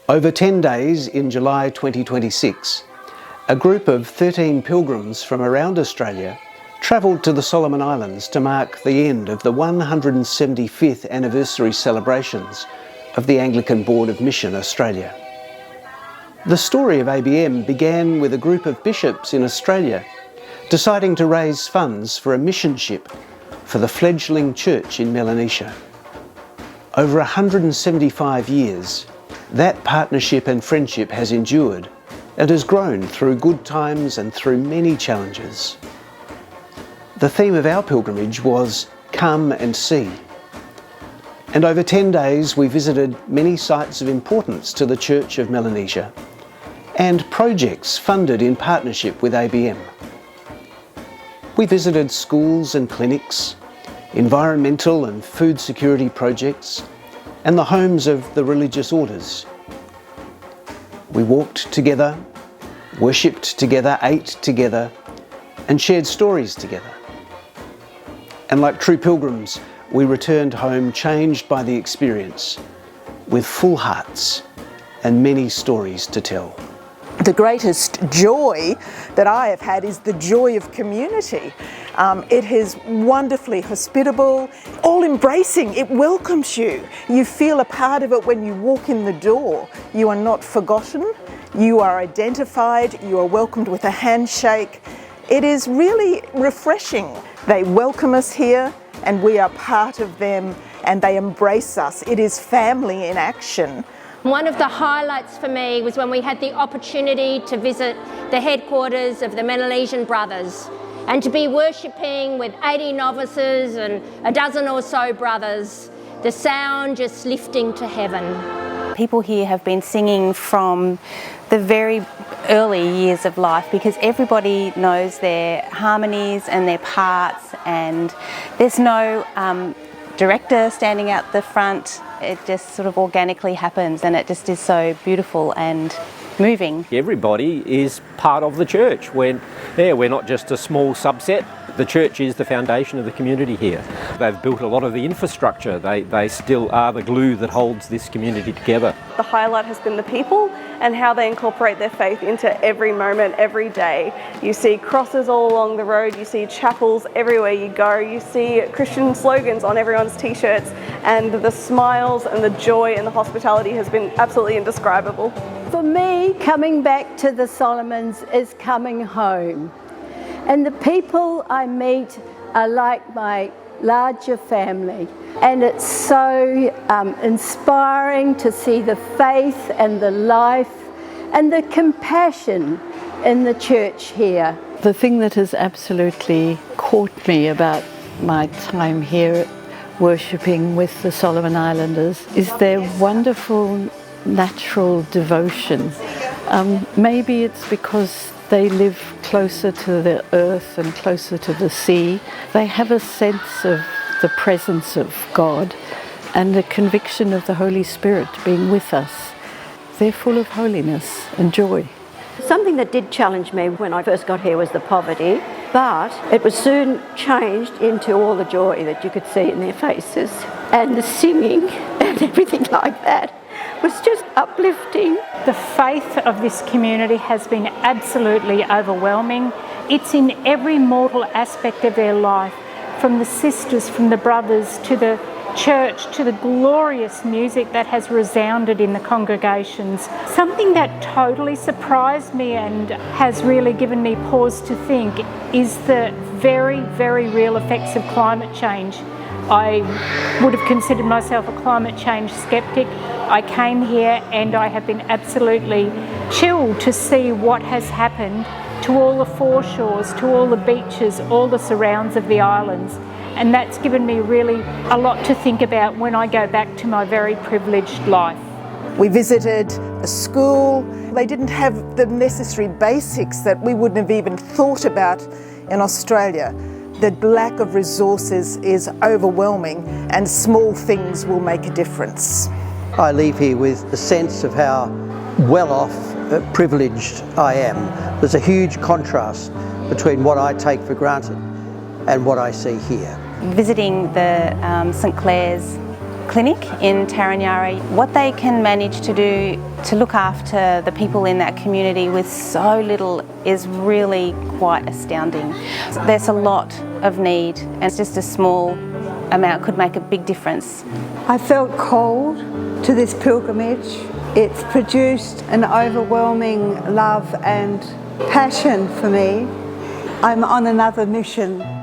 Over 10 days in July 2026, a group of 13 pilgrims from around Australia travelled to the Solomon Islands to mark the end of the 175th anniversary celebrations of the Anglican Board of Mission Australia. The story of ABM began with a group of bishops in Australia deciding to raise funds for a mission ship for the fledgling church in Melanesia. Over 175 years, that partnership and friendship has endured and has grown through good times and through many challenges. The theme of our pilgrimage was Come and See. And over 10 days we visited many sites of importance to the Church of Melanesia and projects funded in partnership with ABM. We visited schools and clinics, environmental and food security projects, and the homes of the religious orders. We walked together, worshipped together, ate together, and shared stories together. And like true pilgrims, we returned home changed by the experience, with full hearts and many stories to tell. The greatest joy that I have had is the joy of community. It is wonderfully hospitable, all-embracing. It welcomes you. You feel a part of it when you walk in the door. You are not forgotten. You are identified. You are welcomed with a handshake. It is really refreshing. They welcome us here and we are part of them and they embrace us. It is family in action. One of the highlights for me was when we had the opportunity to visit the headquarters of the Melanesian Brothers and to be worshipping with 80 novices and a dozen or so brothers, the sound just lifting to heaven. People here have been singing from the very early years of life because everybody knows their harmonies and their parts, and there's no director standing out the front. It just sort of organically happens, and it just is so beautiful and moving. Everybody is part of the church. We're not just a small subset. The church is the foundation of the community here. They've built a lot of the infrastructure. They still are the glue that holds this community together. The highlight has been the people and how they incorporate their faith into every moment, every day. You see crosses all along the road, you see chapels everywhere you go, you see Christian slogans on everyone's t-shirts, and the smiles and the joy and the hospitality has been absolutely indescribable. For me, coming back to the Solomons is coming home. And the people I meet are like my larger family. And it's so inspiring to see the faith and the life and the compassion in the church here. The thing that has absolutely caught me about my time here worshipping with the Solomon Islanders is their wonderful natural devotion. Maybe it's because they live closer to the earth and closer to the sea. They have a sense of the presence of God and the conviction of the Holy Spirit being with us. They're full of holiness and joy. Something that did challenge me when I first got here was the poverty, but it was soon changed into all the joy that you could see in their faces, and the singing and everything like that was just uplifting. The faith of this community has been absolutely overwhelming. It's in every mortal aspect of their life, from the sisters, from the brothers, to the church, to the glorious music that has resounded in the congregations. Something that totally surprised me and has really given me pause to think is the very, very real effects of climate change. I would have considered myself a climate change skeptic. I came here and I have been absolutely chilled to see what has happened to all the foreshores, to all the beaches, all the surrounds of the islands. And that's given me really a lot to think about when I go back to my very privileged life. We visited a school. They didn't have the necessary basics that we wouldn't have even thought about in Australia. The lack of resources is overwhelming, and small things will make a difference. I leave here with a sense of how well off, privileged I am. There's a huge contrast between what I take for granted and what I see here. Visiting the St Clair's clinic in Taranyari. What they can manage to do to look after the people in that community with so little is really quite astounding. There's a lot of need, and it's just a small amount could make a big difference. I felt called to this pilgrimage. It's produced an overwhelming love and passion for me. I'm on another mission.